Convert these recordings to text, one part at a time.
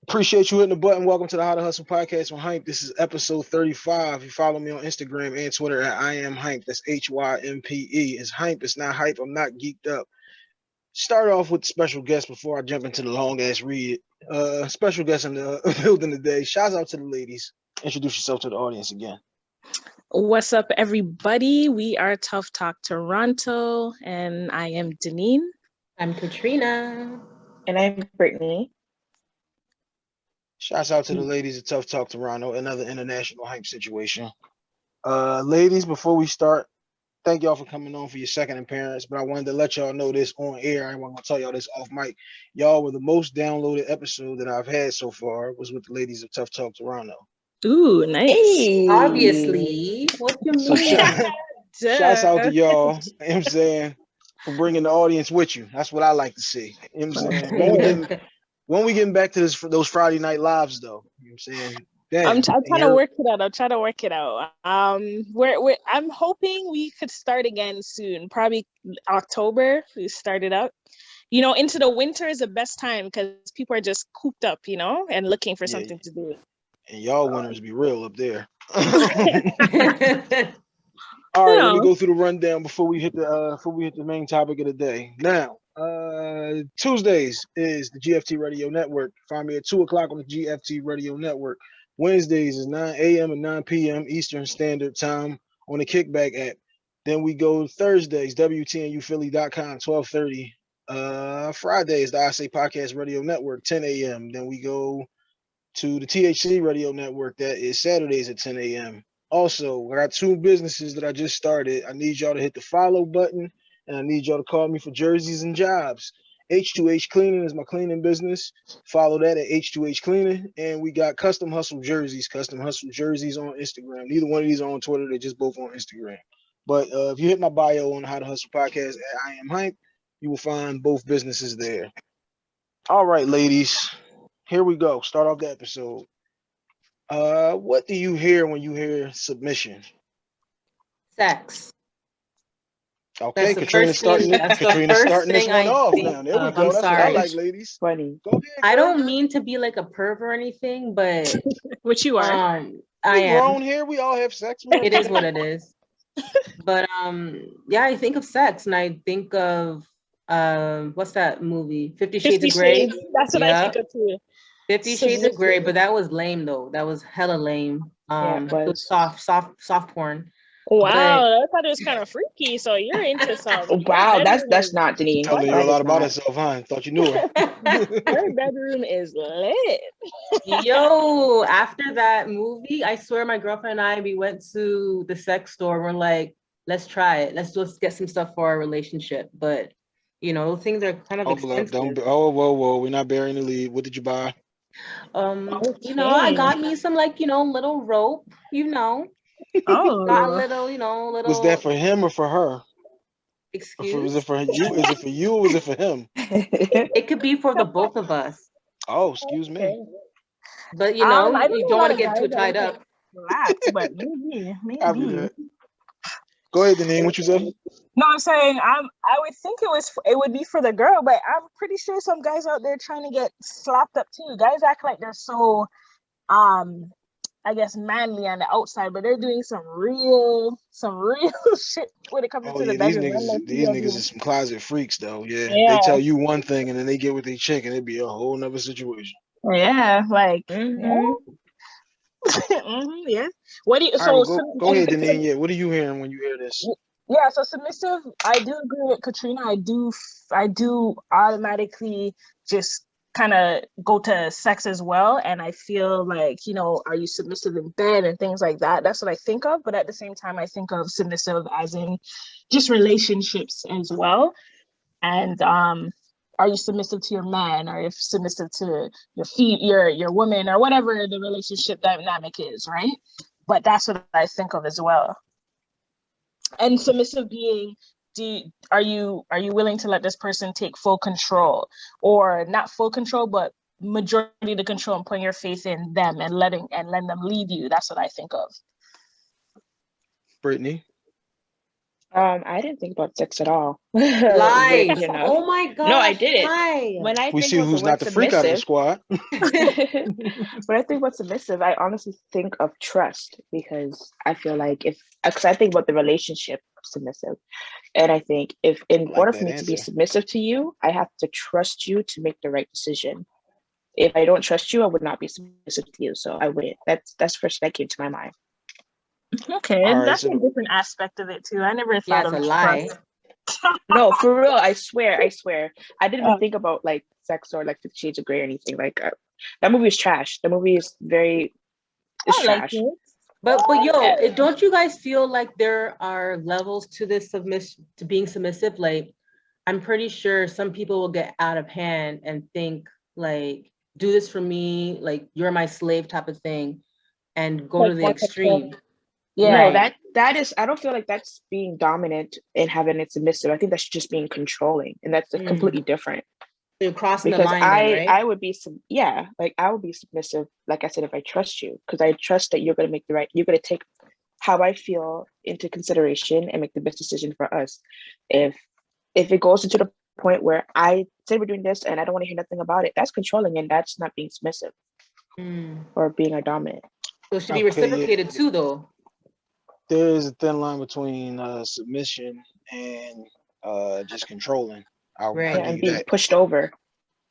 Appreciate you hitting the button. Welcome to the How to Hustle podcast on Hype. This is episode 35. You follow me on Instagram and Twitter at I am Hype. That's HYMPE. It's Hype. It's not hype. I'm not geeked up. Start off with special guest before I jump into the long ass read. Special guest in the building today. Shouts out to the ladies. Introduce yourself to the audience again. What's up, everybody? We are Tuff Talk Toronto, and I am Deneen. I'm Katrina. And I'm Brittany. Shouts out to the ladies at Tuff Talk Toronto, another international hype situation. Ladies, before we start, thank y'all for coming on for your second appearance, but I wanted to let y'all know this on air. I wasn't going to tell y'all this off mic. Y'all were the most downloaded episode that I've had so far was with the ladies of Tuff Talk Toronto. Ooh, nice. Hey. Obviously. What you So mean? shouts out to y'all, you know what I'm saying, for bringing the audience with you. That's what I like to see. You know what I'm saying? When we getting back to those Friday night lives, though, you know what I'm saying? Damn, I'm trying to work it out. I'm hoping we could start again soon. Probably October. We start it up. You know, into the winter is the best time because people are just cooped up, you know, and looking for something to do. And y'all winters be real up there. All right, let me go through the rundown before we hit the main topic of the day. Now, Tuesdays is the GFT Radio Network. Find me at 2:00 on the GFT Radio Network. Wednesdays is 9 a.m. and 9 p.m. Eastern Standard Time on the Kickback app. Then we go Thursdays, WTNUphilly.com, 12:30. Fridays, the I Say Podcast Radio Network, 10 a.m. Then we go to the THC Radio Network. That is Saturdays at 10 a.m. Also, I got two businesses that I just started. I need y'all to hit the follow button, and I need y'all to call me for jerseys and jobs. H2H Cleaning is my cleaning business. Follow that at H2H Cleaning. And we got Custom Hustle Jerseys on Instagram. Neither one of these are on Twitter. They're just both on Instagram. But if you hit my bio on the How to Hustle podcast at I Am Hype, you will find both businesses there. All right, ladies. Here we go. Start off the episode. What do you hear when you hear submission? Sex. Okay, Katrina's starting this one off now. There we go. That's what I like, ladies. Funny. Go ahead, I don't mean to be like a perv or anything, but Which you are. I we am. grown here. We all have sex. It is what it is. But yeah, I think of sex and I think of what's that movie? 50 Shades of Grey. That's what I think of too. 50 Shades of Grey, but that was lame though. That was hella lame. It was soft porn. Wow, I thought it was kind of freaky. So you're into something. Wow, that's not Deneen. Telling you a lot about herself, huh? Thought you knew her. Her bedroom is lit. Yo, after that movie, I swear my girlfriend and I, we went to the sex store. We're like, let's try it. Let's just get some stuff for our relationship. But you know, those things are kind of expensive. Whoa, we're not burying the lead. What did you buy? You know, I got me some little rope, you know. Oh, got little. Was that for him or for her? Excuse? Is it for you? Is it for you or is it for him? It could be for the both of us. Oh, excuse me. But you know, you don't want to get too tied up. Relax, but maybe. Go ahead, Deneen. What you said? No, I'm saying I would think it would be for the girl, but I'm pretty sure some guys out there trying to get slapped up too. Guys act like they're so I guess manly on the outside, but they're doing some real shit when it comes to the bedroom. These niggas are some closet freaks though. Yeah. They tell you one thing and then they get with their chick and it'd be a whole nother situation. Yeah, like Mm-hmm. yeah. What do you go ahead, Deneen. Yeah, what are you hearing when you hear this? Yeah, so submissive, I do agree with Katrina. I do automatically just kind of go to sex as well, and I feel like, you know, are you submissive in bed and things like that? That's what I think of, but at the same time I think of submissive as in just relationships as well. And are you submissive to your man, or if submissive to your woman, or whatever the relationship dynamic is, right? But that's what I think of as well. And submissive being, are you willing to let this person take full control, or not full control, but majority of the control, and putting your faith in them and letting them lead you? That's what I think of. Brittany? I didn't think about sex at all. Lie. Weirdly enough. Oh my No, I gosh, didn't. lie. When I We think see about the who's not word the freak out of the submissive, squad. when I think about submissive, I honestly think of trust because I feel like because I think about the relationship of submissive, and I think if in I like order for that me to be answer. submissive to you, I have to trust you to make the right decision. If I don't trust you, I would not be submissive to you. So I wouldn't. That's the first that came to my mind. Okay, All right, that's a so different aspect of it too. I never Yeah, thought it's of a lie. trust. No, for real. I swear. I didn't even Uh, think about like sex or like 50 Shades of Grey or anything. Like that movie is trash. The movie is it's I like trash. it. But yo, Yeah. don't you guys feel like there are levels to this submission to being submissive? Like, I'm pretty sure some people will get out of hand and think like, do this for me, like you're my slave type of thing, and go Like to the more control. extreme. Yeah. No, Right. that is. I don't feel like that's being dominant and having it submissive. I think that's just being controlling, and that's Mm. completely different. You're crossing the Because line then, I right? would be yeah, like I would be submissive. Like I said, if I trust you, because I trust that you're gonna make the right. You're gonna take how I feel into consideration and make the best decision for us. If it goes into the point where I say we're doing this and I don't want to hear nothing about it, that's controlling and that's not being submissive Mm. or being a dominant. So it should be okay, reciprocated too, though. there's a thin line between submission and just controlling. I'll Right. Yeah, give and you being that. pushed over.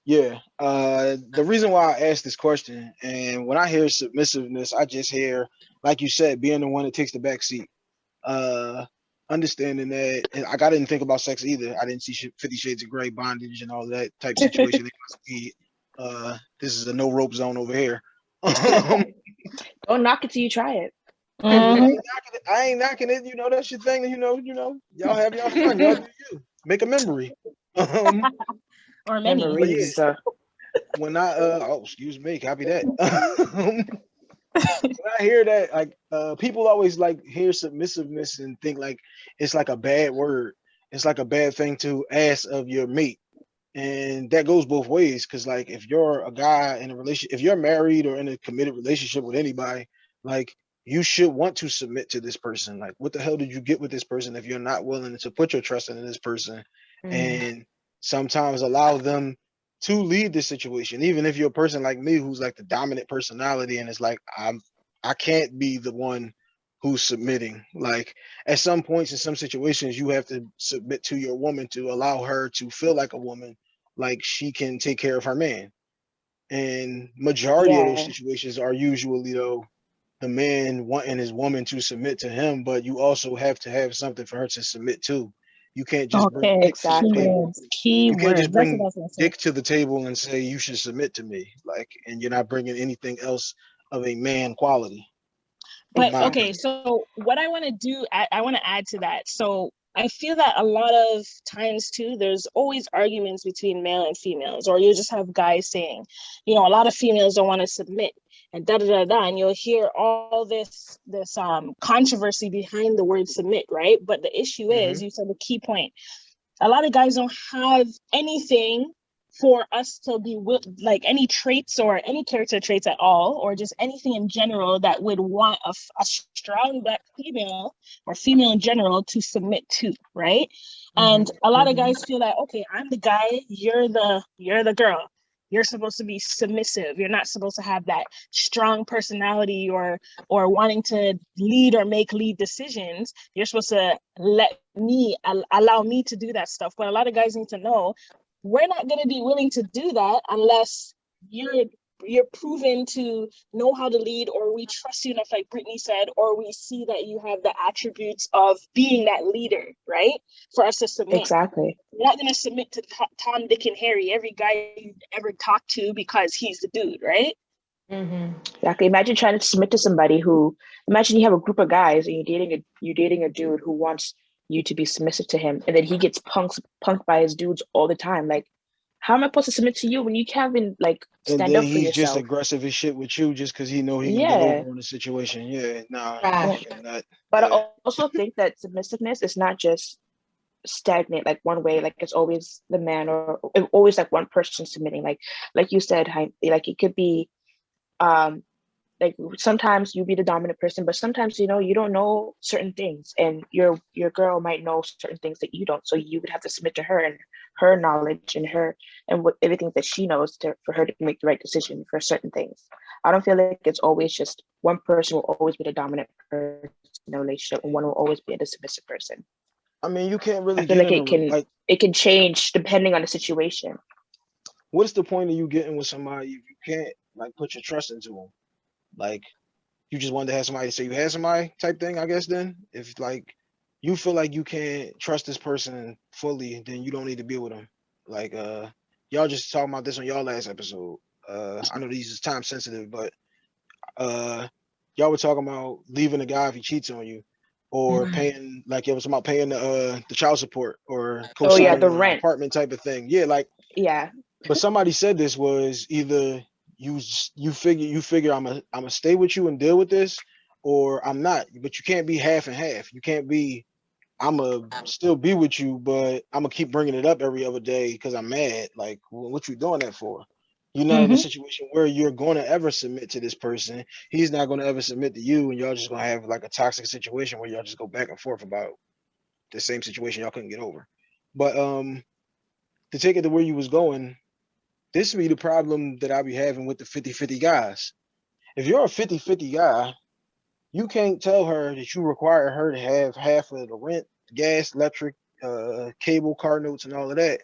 Yeah. The reason why I asked this question, and when I hear submissiveness, I just hear, like you said, being the one that takes the back seat. Uh, Understanding that, and I didn't think about sex either. I didn't see 50 Shades of Grey, bondage, and all that type situation. They must be. This is a no rope zone over here. Don't knock it till you try it. Mhm. I ain't knocking it. You know, that's your thing. Y'all have y'all fun. Y'all do you. Make a memory. Um, Or many. but yeah, Memories. when I oh, excuse me, copy that. When I hear that, like people always like hear submissiveness and think like it's like a bad word. It's like a bad thing to ask of your mate. And that goes both ways. Cause like if you're a guy in a relationship, if you're married or in a committed relationship with anybody, like you should want to submit to this person. Like, what the hell did you get with this person if you're not willing to put your trust into this person Mm. and sometimes allow them to lead this situation, even if you're a person like me who's like the dominant personality and it's like I can't be the one who's submitting. Like at some points in some situations, you have to submit to your woman to allow her to feel like a woman, like she can take care of her man. And majority of those Yeah, situations are usually though the man wanting his woman to submit to him, but you also have to have something for her to submit to. You can't just bring Okay, dick to the exactly. table. keywords. You can't just Keywords. That's what I bring was gonna say. dick to the table and say you should submit to me, like, and you're not bringing anything else of a man quality, in But my okay, opinion. so what I want to do, I want to add to that. So I feel that a lot of times too, there's always arguments between male and females, or you just have guys saying, a lot of females don't want to submit and da da da da, and you'll hear all this controversy behind the word submit, right? But the issue is, Mm-hmm. you said the key point. A lot of guys don't have anything for us to be like any traits or any character traits at all, or just anything in general that would want a strong black female or female in general to submit to, right? And a lot of guys feel that, okay, I'm the guy, you're the girl, you're supposed to be submissive, you're not supposed to have that strong personality or wanting to lead or make lead decisions. You're supposed to allow me to do that stuff. But a lot of guys need to know we're not going to be willing to do that unless you're proven to know how to lead, or we trust you enough, like Brittany said, or we see that you have the attributes of being that leader, right? For us to submit. Exactly. We're not going to submit to Tom, Dick, and Harry, every guy you ever talked to, because he's the dude, right? Exactly. Imagine trying to submit to somebody imagine you have a group of guys and you're dating a dude who wants you to be submissive to him, and then he gets punked by his dudes all the time. Like, how am I supposed to submit to you when you can't even like And stand then up for he's just yourself? aggressive as shit with you just because he know he can get Yeah. over on the situation. Yeah, nah, Yeah. Trash. fucking nut. But Yeah. I also think that submissiveness is not just stagnant like one way, like it's always the man or always like one person submitting, like you said, like it could be um like sometimes you be the dominant person, but sometimes you don't know certain things, and your girl might know certain things that you don't. So you would have to submit to her and her knowledge and what everything that she knows for her to make the right decision for certain things. I don't feel like it's always just one person will always be the dominant person in a relationship, and one will always be the submissive person. I mean, you can't I really feel get like in a it can change depending on the situation. what's the point of you getting with somebody if you can't like put your trust into them? Like, you just wanted to have somebody to say you had somebody type thing, I guess. Then if like you feel like you can't trust this person fully, then you don't need to be with them. Like y'all just talking about this on y'all last episode. I know these is time sensitive, but y'all were talking about leaving a guy if he cheats on you, or paying, like it was about paying the child support or Oh yeah, co-signing the on an rent. apartment type of thing. Yeah, like, Yeah. but somebody said this was either you figure I'm a stay with you and deal with this, or I'm not. But you can't be half and half. You can't be I'm gonna still be with you, but I'm gonna keep bringing it up every other day because I'm mad. Like, what you doing that for? You're not in a situation where you're going to ever submit to this person. He's not going to ever submit to you, and y'all just gonna have like a toxic situation where y'all just go back and forth about the same situation y'all couldn't get over. But to take it to where you was going, this be the problem that I be having with the 50-50 guys. If you're a 50-50 guy, you can't tell her that you require her to have half of the rent, gas, electric, cable, car notes, and all of that.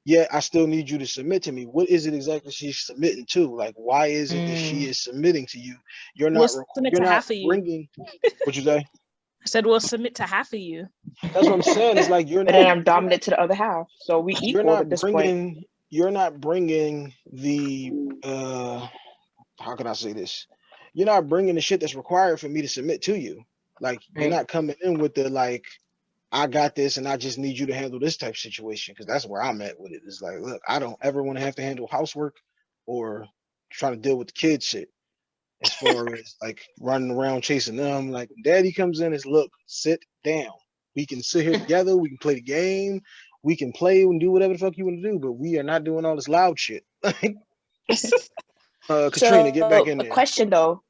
Yet I still need you to submit to me. What is it exactly she's submitting to? Like, why is it that she is submitting to you? You're We'll not submit you're to not half of you. bringing. What you say? I said we'll submit to half of you. That's what I'm saying. It's like But then I'm dominant to the other half, so we you're equal not at this point. you're not bringing the how can I say this? You're not bringing the shit that's required for me to submit to you. Like, you're Right. not coming in with the like, I got this and I just need you to handle this type of situation, because that's where I'm at with it. It's like, look, I don't ever want to have to handle housework or trying to deal with the kid shit. As far as like running around chasing them, like when daddy comes in, it's look, sit down. We can sit here together, we can play the game, we can play and do whatever the fuck you want to do, but we are not doing all this loud shit. Katrina, get back So in a there. question though,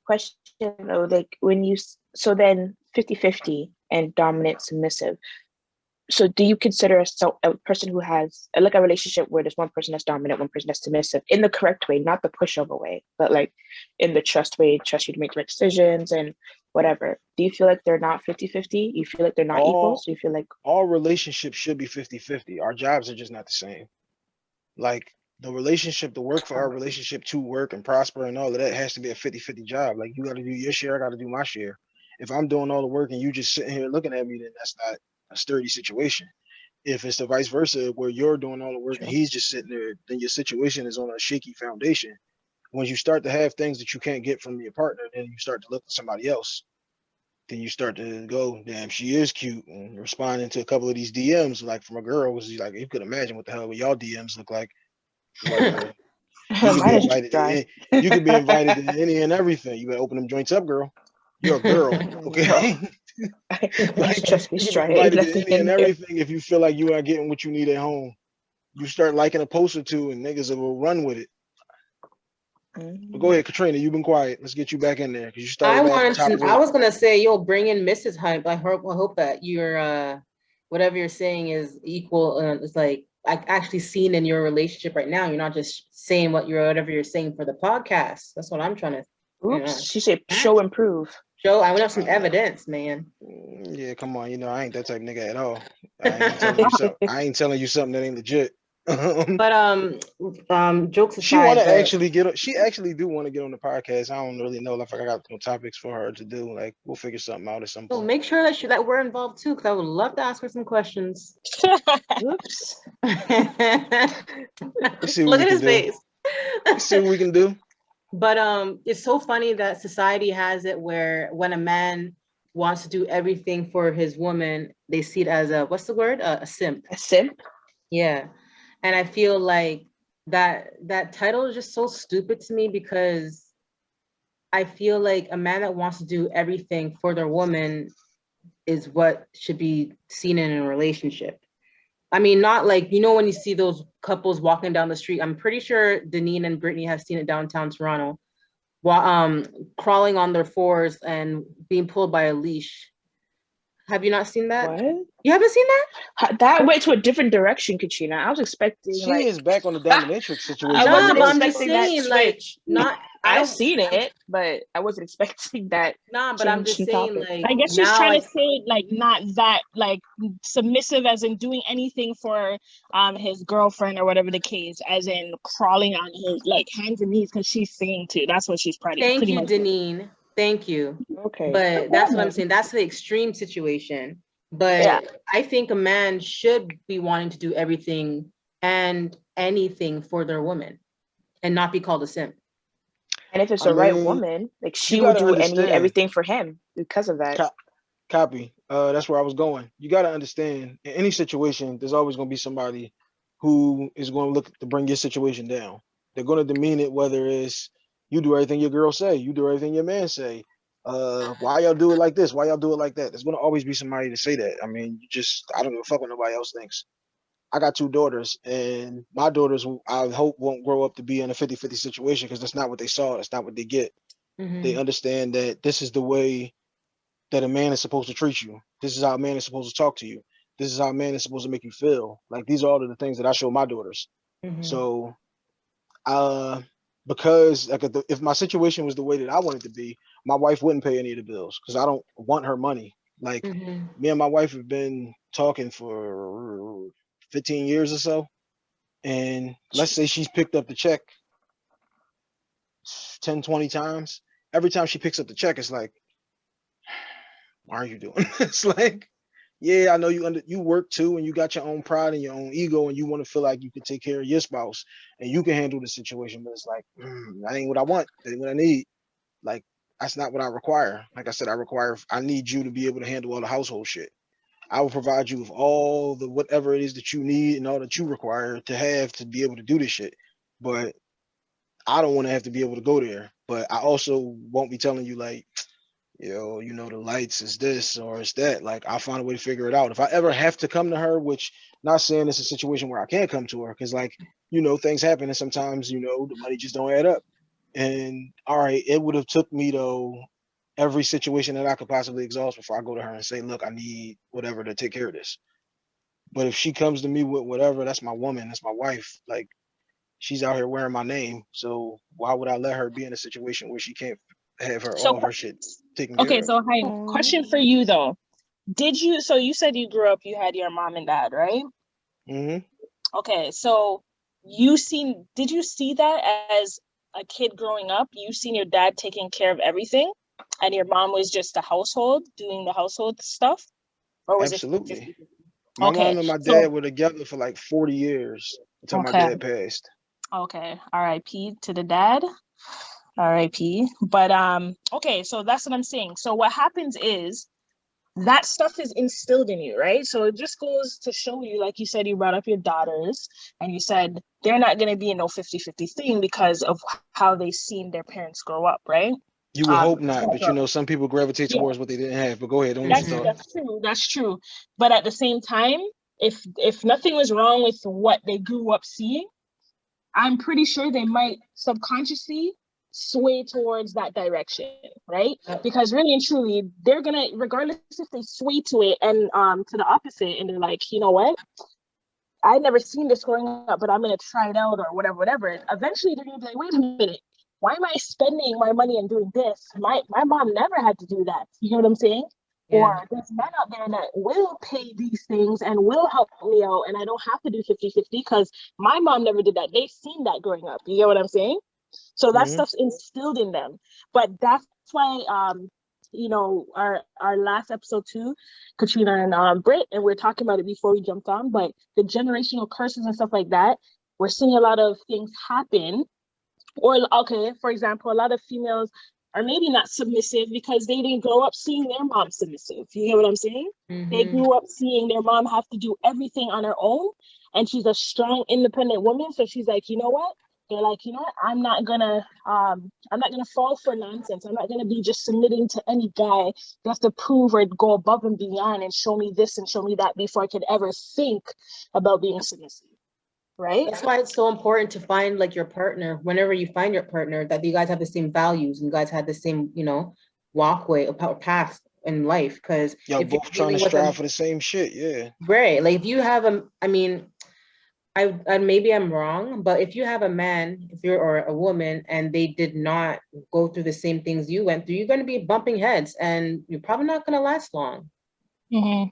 like when so then 50-50 and dominant submissive. So do you consider a person who has like a relationship where there's one person that's dominant, one person that's submissive in the correct way, not the pushover way, but like in the trust way, trust you to make the right decisions and whatever. Do you feel like they're not 50-50? You feel like they're not equal? So you feel like all relationships should be 50-50. Our jobs are just not the same. Like, the relationship, the work for our relationship to work and prosper and all of that has to be a 50-50 job. Like, you got to do your share, I got to do my share. If I'm doing all the work and you just sitting here looking at me, then that's not a sturdy situation. If it's the vice versa, where you're doing all the work and he's just sitting there, then your situation is on a shaky foundation. When you start to have things that you can't get from your partner, then you start to look at somebody else. Then you start to go, damn, she is cute, and responding to a couple of these DMs like from a girl was like, you could imagine what the hell y'all DMs look like. Where you could be mine is invited to dry. you could be invited to any and everything. You better open them joints up, girl. You're a girl, okay? Like, Trust me, you can be dry. Ain't invited to nothing any and in here. everything if you feel like you are getting what you need at home. You start liking a post or two, and niggas will run with it. But go ahead, Katrina. You've been quiet. Let's get you back in there because you started I was gonna say you'll bring in Mrs. Hype. I hope that your whatever you're saying is equal. It's like actually seen in your relationship right now. You're not just saying whatever you're saying for the podcast. That's what I'm trying to. Oops, she said show improve. Show. I want to have some evidence, man. Yeah, come on. I ain't that type of nigga at all. I ain't telling you something that ain't legit. But jokes she want aside, to actually get. She actually do want to get on the podcast. I don't really know if I got no topics for her to do. Like, we'll figure something out at some so point. make sure that we're involved too, because I would love to ask her some questions. Oops. Let's see what Look we at can his do. face. Let's see what we can do. But it's so funny that society has it where when a man wants to do everything for his woman, they see it as what's the word? A simp. A simp? Yeah. And I feel like that title is just so stupid to me, because I feel like a man that wants to do everything for their woman is what should be seen in a relationship. I mean, not like, when you see those couples walking down the street, I'm pretty sure Deneen and Brittany have seen it downtown Toronto, while crawling on their fours and being pulled by a leash. Have you not seen that? What? You haven't seen that? That went to a different direction, Katrina. I was expecting She like is back on the dominatrix situation. I wasn't Nah, but I'm just expecting that saying, like, switch. not. I I've don't. seen it, but I wasn't expecting that. Nah, but I'm change just in saying, topic. like, I guess she's now trying to say like not that like submissive as in doing anything for his girlfriend or whatever the case, as in crawling on his like hands and knees because she's saying to. That's what she's pretty Thank you, much doing. Deneen. Thank you. Okay. But that's what I'm saying. That's the extreme situation. But Yeah. I think a man should be wanting to do everything and anything for their woman and not be called a simp. And if it's I the right mean, woman, like she you will gotta do understand. everything for him because of that. Copy. That's where I was going. You got to understand, in any situation, there's always going to be somebody who is going to look to bring your situation down. They're going to demean it, whether it's you do everything your girl say, you do everything your man say. Why y'all do it like this? Why y'all do it like that? There's going to always be somebody to say that. I mean, I don't give a fuck what nobody else thinks. I got 2 daughters, and my daughters, I hope, won't grow up to be in a 50-50 situation because that's not what they saw. That's not what they get. Mhm. They understand that this is the way that a man is supposed to treat you. This is how a man is supposed to talk to you. This is how a man is supposed to make you feel. Like, these are all of the things that I show my daughters. Mhm. So, because like if my situation was the way that I wanted to be, my wife wouldn't pay any of the bills because I don't want her money. Like, Mhm. me and my wife have been talking for 15 years or so. And let's say she's picked up the check 10, 20 times. Every time she picks up the check, it's like, why are you doing? It's like, yeah, I know you work too, and you got your own pride and your own ego, and you want to feel like you can take care of your spouse and you can handle the situation. But it's like, that ain't what I want. That ain't what I need. Like, that's not what I require. Like I said, I need you to be able to handle all the household shit. I will provide you with all the whatever it is that you need and all that you require to have to be able to do this shit. But I don't want to have to be able to go there. But I also won't be telling you like, the lights is this or it's that. Like, I'll find a way to figure it out. If I ever have to come to her, which not saying it's a situation where I can't come to her, because like, things happen and sometimes, the money just don't add up. And all right, it would have took me though every situation that I could possibly exhaust before I go to her and say, look, I need whatever to take care of this. But if she comes to me with whatever, that's my woman, that's my wife. Like, she's out here wearing my name. So why would I let her be in a situation where she can't have all of her shit taken care Okay, of? so question for you though. So you said you grew up, you had your mom and dad, right? Mm-hmm. Okay, so did you see that as a kid growing up? You seen your dad taking care of everything and your mom was just doing the household stuff? Or was Absolutely. it? My Okay, mom and my so dad were together for like 40 years until my okay, dad passed. okay, R.I.P. to the dad. R.I.P. But okay, so that's what I'm saying. So what happens is that stuff is instilled in you, right? So it just goes to show you, like you said, you brought up your daughters and you said they're not going to be in no 50-50 thing because of how they've seen their parents grow up, right? You would hope not, but some people gravitate Yeah. towards what they didn't have. But go ahead, don't lose your thought. That's true. But at the same time, if nothing was wrong with what they grew up seeing, I'm pretty sure they might subconsciously sway towards that direction, right? Because really and truly, they're gonna, regardless if they sway to it and to the opposite, and they're like, you know what? I never seen this growing up, but I'm gonna try it out or whatever. Eventually, they're gonna be like, wait a minute, why am I spending my money and doing this? My mom never had to do that. You know what I'm saying? Yeah. Or there's men out there that will pay these things and will help me out, and I don't have to do 50-50 because my mom never did that. They've seen that growing up. You get what I'm saying? So that stuff's instilled in them. But that's why our last episode too, Katrina and Britt, and we are talking about it before we jumped on, but the generational curses and stuff like that, we're seeing a lot of things happen. Or okay, for example, a lot of females are maybe not submissive because they didn't grow up seeing their mom submissive. You hear what I'm saying? Mm-hmm. They grew up seeing their mom have to do everything on her own, and she's a strong, independent woman. So she's like, you know what? They're like, you know what? I'm not gonna fall for nonsense. I'm not gonna be just submitting to any guy. You have to prove or go above and beyond and show me this and show me that before I could ever think about being submissive. right? That's why it's so important to find like your partner, whenever you find your partner, that you guys have the same values and you guys have the same, walkway or path in life. Because Y'all if you're both trying to dealing with strive a for the same shit. Yeah. right, like if you have I mean, I maybe I'm wrong, but if you have a man, if you're or a woman, and they did not go through the same things you went through, you're going to be bumping heads, and you're probably not going to last long. Mm-hmm.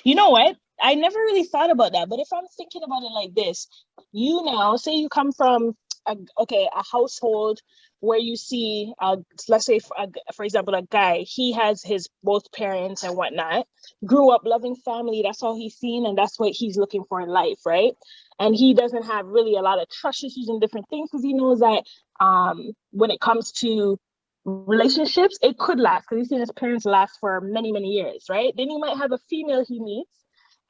You know what? I never really thought about that, but if I'm thinking about it like this, now say you come from a household where you see, let's say for example, a guy, he has his both parents and whatnot, grew up loving family, that's all he's seen, and that's what he's looking for in life, right? And he doesn't have really a lot of trust issues and different things because he knows that when it comes to relationships, it could last because he's seen his parents last for many, many years, right? Then he might have a female he meets,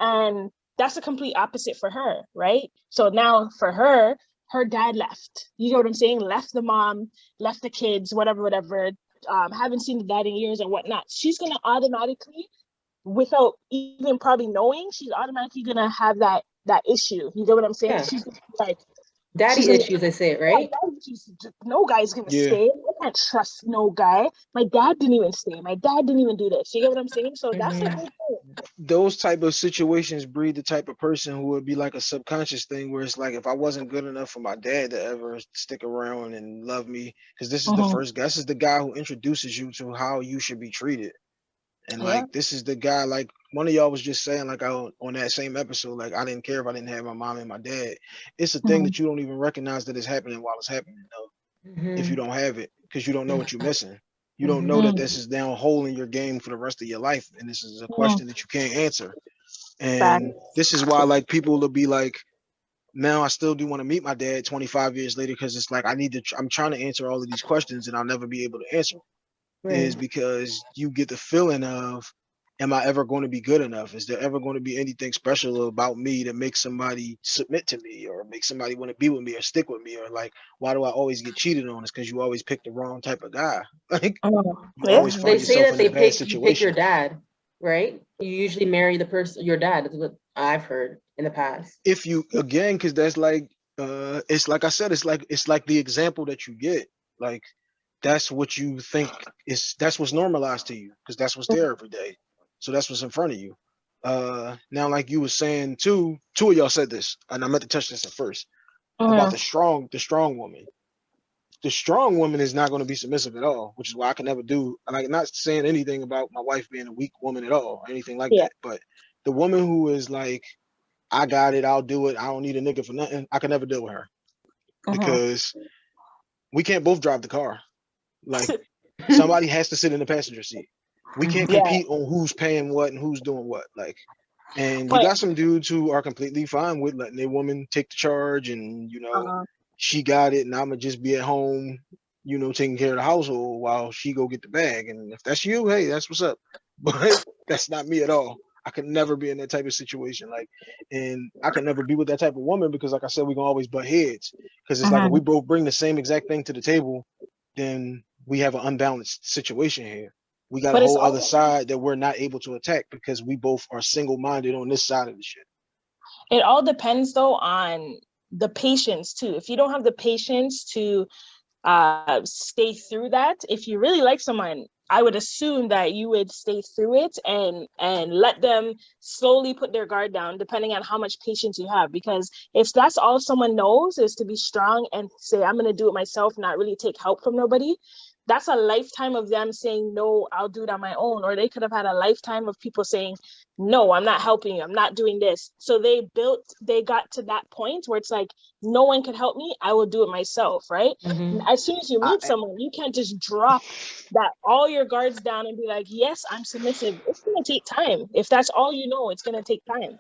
and that's a complete opposite for her, right? So now for her, her dad left. You know what I'm saying? Left the mom, left the kids, whatever. Haven't seen the dad in years and whatnot. She's gonna automatically, without even probably knowing, she's automatically gonna have that issue. You know what I'm saying? Yeah. She's like, Daddy she's issues, I say it, right? No guy's gonna Yeah. stay. I can't trust no guy. My dad didn't even stay. My dad didn't even do this. You get what I'm saying? So that's a Mhm. whole thing. Those type of situations breed the type of person who would be like a subconscious thing where it's like, if I wasn't good enough for my dad to ever stick around and love me, because this is the first guy, this is the guy who introduces you to how you should be treated. And Yeah. like, this is the guy, like one of y'all was just saying, like on that same episode, like I didn't care if I didn't have my mom and my dad. It's a thing that you don't even recognize that it's happening while it's happening, though, if you Mhm. don't have it, because you don't know what you're missing. You don't Mhm. know that this is down hole in your game for the rest of your life, and this is a question that you can't answer. And this is why, like, people will be like, now I still do want to meet my dad 25 years later, because it's like I'm trying to answer all of these questions and I'll never be able to answer them. Is Right. because you get the feeling of, am I ever going to be good enough? Is there ever going to be anything special about me that makes somebody submit to me or make somebody want to be with me or stick with me? Or like, why do I always get cheated on? It's because you always pick the wrong type of guy. Like, you Yeah. always They find say yourself that in a bad you pick your situation. dad, right? You usually marry the person, your dad. That's what I've heard in the past. If you, again, because that's like, it's like I said, it's like the example that you get. Like, that's what you think that's what's normalized to you, because that's what's there every day. So that's what's in front of you. Now, like you were saying, two of y'all said this, and I meant to touch this at first, about the strong woman. The strong woman is not going to be submissive at all, which is why I can never do. And I'm not saying anything about my wife being a weak woman at all, or anything like Yeah. that. But the woman who is like, I got it, I'll do it, I don't need a nigga for nothing, I can never deal with her, because we can't both drive the car. Like, somebody has to sit in the passenger seat. We can't Yeah. compete on who's paying what and who's doing what. Like, and you But got some dudes who are completely fine with letting their woman take the charge, and she got it, and I'ma just be at home, taking care of the household while she go get the bag. And if that's you, hey, that's what's up. But that's not me at all. I could never be in that type of situation. Like, and I could never be with that type of woman, because like I said, we can always butt heads. Because it's like, if we both bring the same exact thing to the table, then we have an unbalanced situation here. We got a But it's whole other all side that we're not able to attack, because we both are single-minded on this side of the shit. it all depends though on the patience too. If you don't have the patience to stay through that, if you really like someone, I would assume that you would stay through it and let them slowly put their guard down, depending on how much patience you have. Because if that's all someone knows is to be strong and say, I'm going to do it myself, not really take help from nobody, that's a lifetime of them saying, no, I'll do it on my own. Or they could have had a lifetime of people saying, no, I'm not helping you, I'm not doing this. So they got to that point where it's like, no one can help me, I will do it myself, right? As soon as you meet someone, you can't just drop that all your guards down and be like, yes, I'm submissive. It's going to take time. If that's all you know, it's going to take time.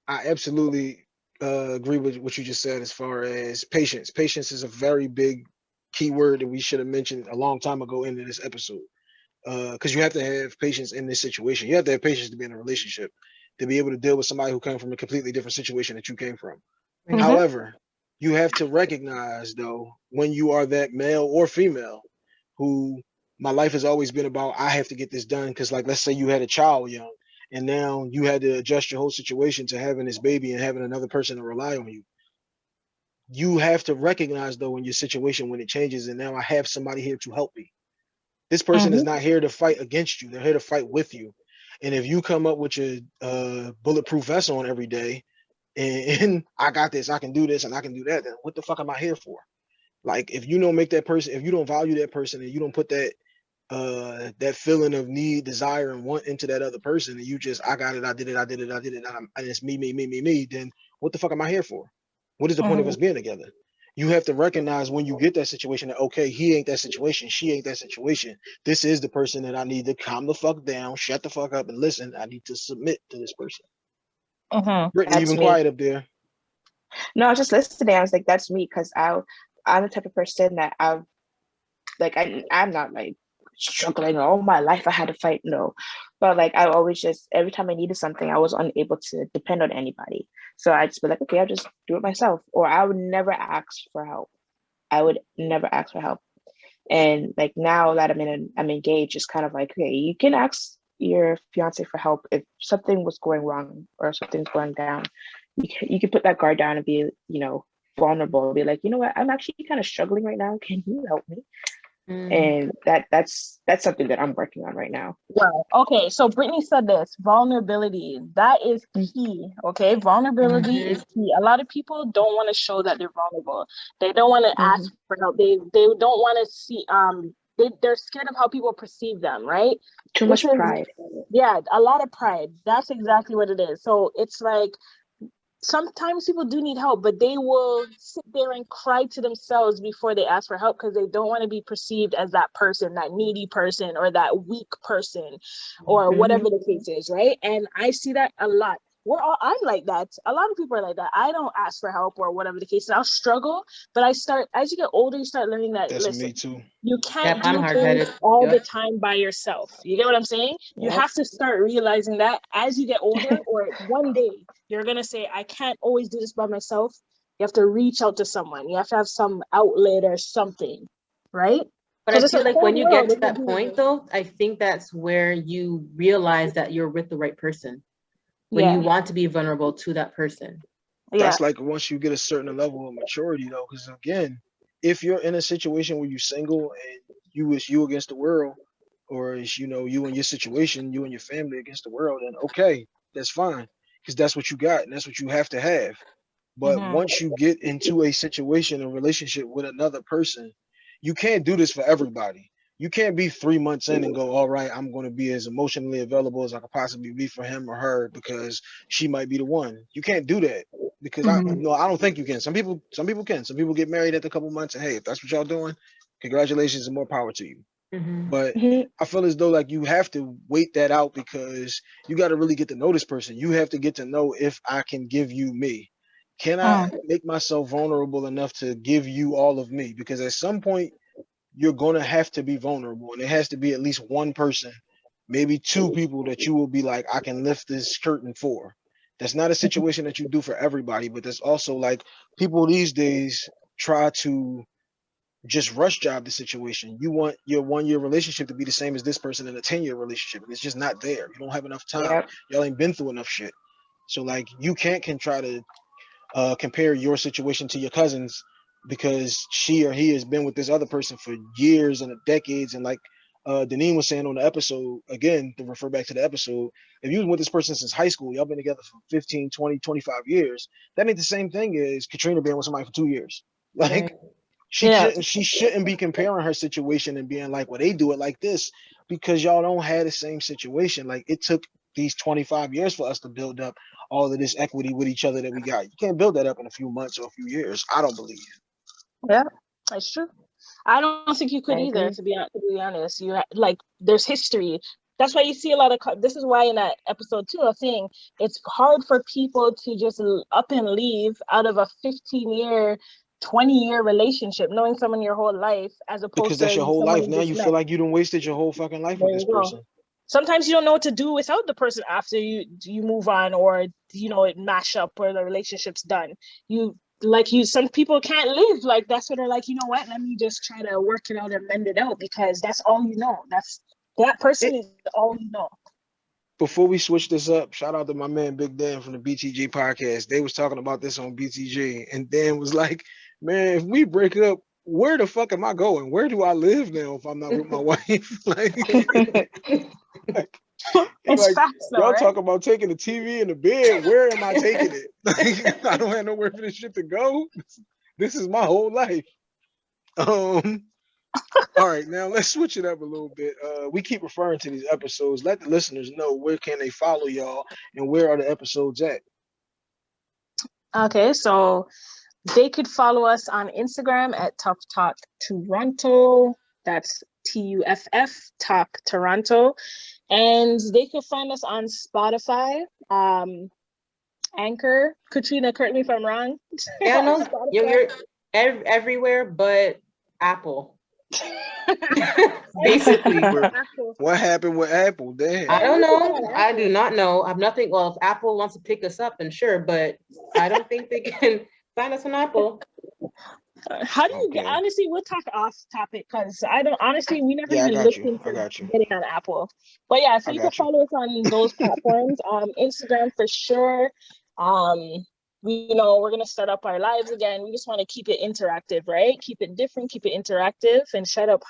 I absolutely agree with what you just said as far as patience. Patience is a very big key word that we should have mentioned a long time ago into this episode. Because you have to have patience in this situation. You have to have patience to be in a relationship, to be able to deal with somebody who came from a completely different situation that you came from. However, you have to recognize, though, when you are that male or female who, my life has always been about, I have to get this done. Because, like, let's say you had a child young, and now you had to adjust your whole situation to having this baby and having another person to rely on you. You have to recognize though in your situation when it changes, and now I have somebody here to help me. This person is not here to fight against you. They're here to fight with you. And if you come up with your bulletproof vest on every day and I got this, I can do this and I can do that, then what the fuck am I here for? Like, if you don't make that person, if you don't value that person and you don't put that that feeling of need, desire, and want into that other person, and you just, I got it, I did it, and it's me, then what the fuck am I here for? What is the point of us being together? You have to recognize when you get that situation that, okay, he ain't that situation, she ain't that situation. This is the person that I need to calm the fuck down, shut the fuck up, and listen. I need to submit to this person. Brittany, you've been quiet up there. No, I was just listening. I was like, that's me, because I'm the type of person that I'm not like struggling all my life. I had to fight, no. But like I always just, every time I needed something, I was unable to depend on anybody. So I just be like, okay, I'll just do it myself. Or I would never ask for help. And like now that I'm engaged, it's kind of like, okay, you can ask your fiance for help if something was going wrong or something's going down. You can put that guard down and be, vulnerable. Be like, you know what, I'm actually kind of struggling right now. Can you help me? And that's something that I'm working on right now. Well, okay, so Brittany said this, vulnerability, that is key. Okay, vulnerability is key. A lot of people don't want to show that they're vulnerable. They don't want to ask for help. They don't want to see they're scared of how people perceive them, right? Too much pride. Yeah, a lot of pride. That's exactly what it is. So it's like, sometimes people do need help, but they will sit there and cry to themselves before they ask for help because they don't want to be perceived as that person, that needy person, or that weak person, or whatever the case is, right? And I see that a lot. I'm like that. A lot of people are like that. I don't ask for help or whatever the case is. I'll struggle, but as you get older, you start learning that, That's me too. You can't do things all the time by yourself. You get what I'm saying? You have to start realizing that as you get older, or one day, you're going to say, I can't always do this by myself. You have to reach out to someone. You have to have some outlet or something, right? But I feel like when you get to that point, though, I think that's where you realize that you're with the right person. When you want to be vulnerable to that person. That's like once you get a certain level of maturity, though, because again, if you're in a situation where you're single and you against the world, or it's, you and your situation, you and your family against the world, then okay, that's fine, because that's what you got and that's what you have to have. But once you get into a situation, a relationship with another person, you can't do this for everybody. You can't be 3 months in and go, all right, I'm going to be as emotionally available as I could possibly be for him or her because she might be the one. You can't do that, because I don't think you can. Some people can. Some people get married after a couple months, and hey, if that's what y'all doing, congratulations and more power to you. But I feel as though like you have to wait that out, because you got to really get to know this person. You have to get to know if I can give you me. Can I make myself vulnerable enough to give you all of me? Because at some point, you're going to have to be vulnerable, and it has to be at least one person, maybe two people that you will be like, I can lift this curtain for. That's not a situation that you do for everybody, but that's also like people these days try to just rush job the situation. You want your 1 year relationship to be the same as this person in a 10-year relationship, and it's just not there. You don't have enough time. Y'all ain't been through enough shit. So like you can't try to compare your situation to your cousin's, because she or he has been with this other person for years and decades. And like Deneen was saying on the episode, again, to refer back to the episode, if you was with this person since high school, y'all been together for 15, 20, 25 years, that ain't the same thing as Katrina being with somebody for 2 years. Like she shouldn't be comparing her situation and being like, well, they do it like this, because y'all don't have the same situation. Like it took these 25 years for us to build up all of this equity with each other that we got. You can't build that up in a few months or a few years. I don't believe. Yeah, that's true. I don't think you could either, to be honest. There's history. That's why you see a lot of, this is why in that episode 2, I was saying it's hard for people to just up and leave out of a 15-year, 20-year relationship, knowing someone your whole life, as opposed to, because that's your whole life. Now you feel like you done wasted your whole fucking life with this person. Sometimes you don't know what to do without the person after you move on, or it mash up, or the relationship's done. Some people can't live like that's what they're like, you know what, let me just try to work it out and mend it out, because that's all you know. That person is all you know. before we switch this up, shout out to my man Big Dan from the BTG podcast. They was talking about this on BTG, and Dan was like, "Man, if we break up, where the fuck am I going? Where do I live now if I'm not with my wife?" like, It's like facts though, y'all right? talk about taking the TV in the bed. Where am I taking it? Like, I don't have nowhere for this shit to go. This is my whole life. All right, now let's switch it up a little bit. We keep referring to these episodes. Let the listeners know where can they follow y'all and where are the episodes at. Okay, so they could follow us on Instagram at Tuff Talk Toronto. That's TUFF Talk Toronto. And they could find us on Spotify, Anchor. Katrina, correct me if I'm wrong. Yeah, no, you're everywhere but Apple. Basically. What happened with Apple? Damn. I don't know. I do not know. I've nothing. Well, if Apple wants to pick us up, then sure, but I don't think they can find us on Apple. How do you Okay. honestly? We'll talk off topic because I don't honestly. We never Yeah, I even got looked you. into I got you. getting on Apple. But yeah, so I you can got you. follow us on those platforms. Instagram for sure. We're gonna start up our lives again. We just want to keep it interactive, right? Keep it different, keep it interactive, and shout out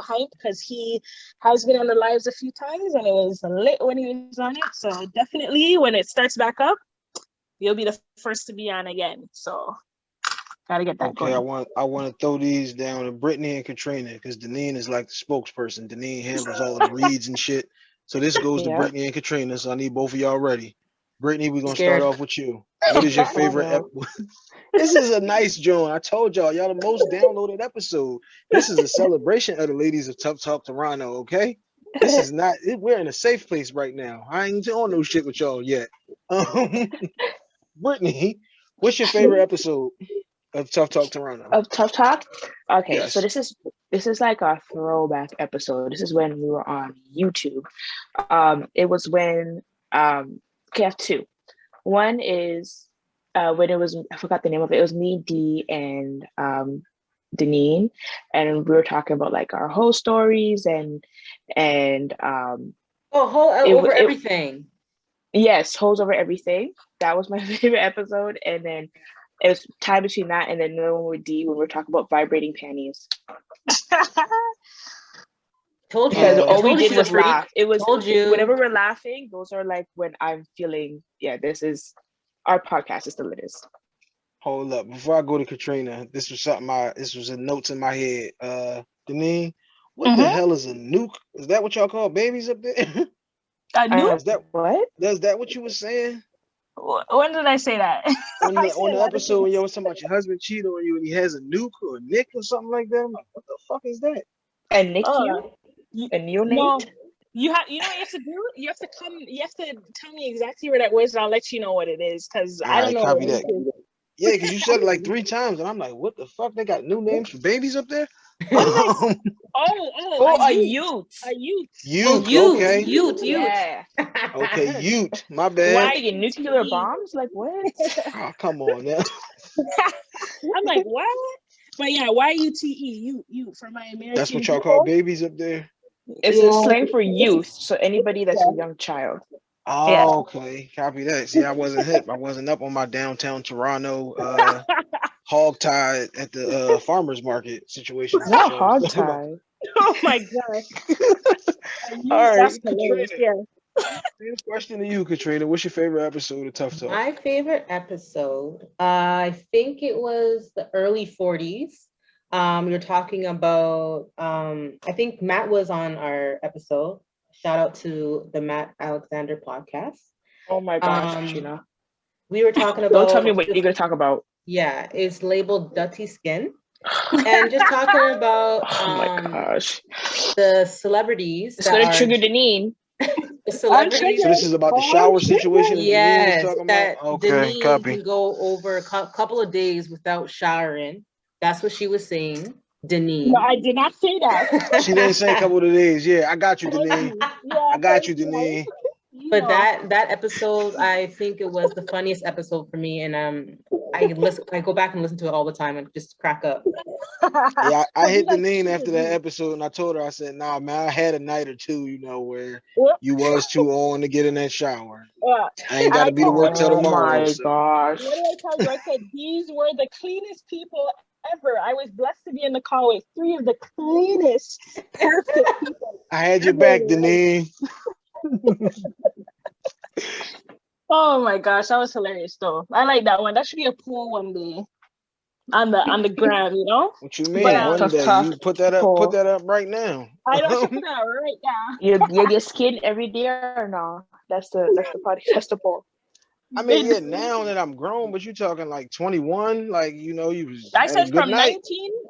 Hype because he has been on the lives a few times and it was lit when he was on it. So definitely when it starts back up, you'll be the first to be on again. So gotta get that Okay, going. I want to throw these down to Brittany and Katrina because Deneen is like the spokesperson. Deneen handles all of the reads and shit. So this goes to Yeah. Brittany and Katrina. So I need both of y'all ready. Brittany, we're gonna Scared. start off with you. What is your favorite? This is a nice joint. I told y'all the most downloaded episode. This is a celebration of the ladies of Tough Talk Toronto. Okay, this is not. We're in a safe place right now. I ain't on no shit with y'all yet. Brittany, what's your favorite episode of Tough Talk Toronto? Of Tough Talk? Okay, Yes. so this is like a throwback episode. This is when we were on YouTube. It was when okay, I have two. One is when it was, I forgot the name of it. It was me, Dee, and Deneen, and we were talking about like our whole stories and over everything. Yes, holes over everything. That was my favorite episode, and then it was time between that and then another one with D when we were talking about vibrating panties. Told you. Because all we Told you did she's a was freak. laugh. It was Told you. whenever we're laughing, those are like when I'm feeling, yeah, this is our podcast is the latest. Hold up. Before I go to Katrina, this was in notes in my head. Deneen, what the hell is a nuke? Is that what y'all call babies up there? A nuke? Is that what? Is that what you were saying? When did I say that? On the episode when you was talking about your husband cheated on you and he has a nuke or a nick or something like that. I'm like, what the fuck is that? A NICU? A neonate? No. You know what you have to do? You have to tell me exactly where that was, and I'll let you know what it is, because I don't know. Copy that. Yeah, because you said it like 3 times, and I'm like, what the fuck? They got new names for babies up there? A youth. A youth. Okay. Youth. Yeah. Okay, youth. My bad. Why thinking nuclear bombs? Like what? Oh, come on now. I'm like, what? But yeah, YUTE, you for my American. That's what y'all call babies up there? It's a slang for youth. So anybody that's a young child. Oh, Yeah. Okay. Copy that. See, I wasn't hip. I wasn't up on my downtown Toronto hogtied at the farmers market situation. Not hogtied. Oh my god. All right, That's hilarious. Katrina. Same question to you, Katrina. What's your favorite episode of Tough Talk? My favorite episode, I think it was the early 40s. We were talking about, I think Matt was on our episode. Shout out to the Matt Alexander podcast. Oh my gosh, Katrina. We were talking about. Don't tell me what you're going to talk about. Yeah, it's labeled Dirty Skin. And just talking about oh my gosh, the celebrities. It's going to trigger Deneen. The celebrities. So this is about the shower situation. Yes, that Deneen copy. can go over a couple of days without showering. That's what she was saying. Deneen. No, I did not say that. She didn't say a couple of days. Yeah, I got you, Deneen. I got you, Deneen. But that episode, I think it was the funniest episode for me, and I go back and listen to it all the time and just crack up. Yeah, I hit the Like, name after that episode, and I told her, I said, "Nah, man, I had a night or two, where Yep. you was too on to get in that shower. Yeah. I ain't And got I to be to told work till Oh tomorrow." my So gosh. What did I tell you? I said these were the cleanest people ever. I was blessed to be in the call with three of the cleanest, perfect people I had your ever back, in life. Deneen. Oh my gosh, that was hilarious though. I like that one. That should be a poll one day on the gram, What you But mean? One Tough day talk you put that up poll. right now. I know I should put that right now. You your skin every day or no? That's the podcast. That's the poll. I mean, yeah, now that I'm grown, but you talking like 21, like you was I had a said good night.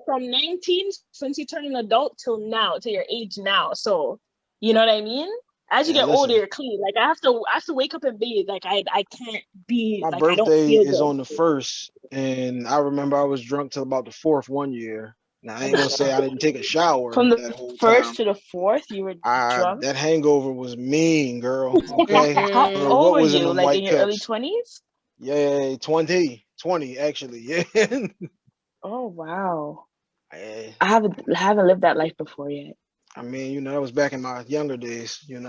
from 19, since you turn an adult till now, to your age now. So you know what I mean? As you Yeah, get older, listen, you're clean. Like I have to wake up and bathe. Like I can't be my like I don't birthday feel is good. on the 1st, and I remember I was drunk till about the 4th one year. Now I Oh ain't my gonna say I didn't take a shower From the that whole first time. to the fourth, you were drunk. That hangover was mean, girl. Okay, I How don't know old what were was in you? them Like white in your early cups. 20s? Yeah, 20 actually. Yeah. Oh wow. Eh, I haven't lived that life before yet. I mean, that was back in my younger days. It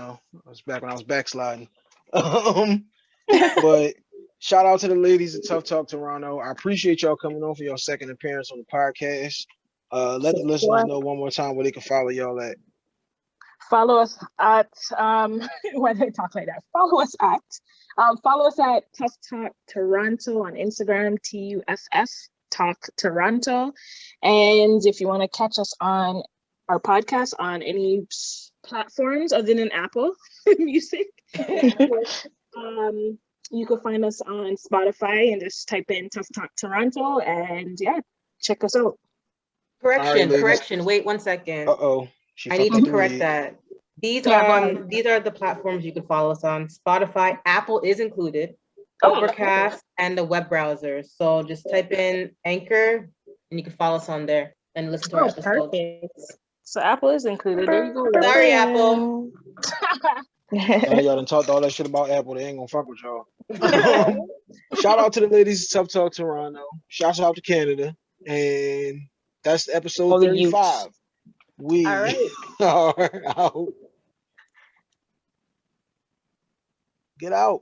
was back when I was backsliding. But shout out to the ladies at Tough Talk Toronto. I appreciate y'all coming on for your second appearance on the podcast. Let the listeners know one more time where they can follow y'all at. Follow us at why did I talk like that? Follow us at Tough Talk Toronto on Instagram, TUFF Talk Toronto. And if you want to catch us on our podcast on any platforms other than Apple Music, you can find us on Spotify and just type in Tough Talk Toronto and check us out. Correction. Wait 1 second. Uh-oh. I need to correct that. These are the platforms you can follow us on. Spotify, Apple is included, Overcast, and the web browser. So just type in Anchor and you can follow us on there and listen to our episodes. Perfect. So Apple is included. There you go. Sorry, Apple. Y'all done talked all that shit about Apple. They ain't gonna fuck with y'all. Shout out to the ladies at Tough Talk Toronto. Shout out to Canada. And that's episode All the 35. youths. We All right. are out. Get out.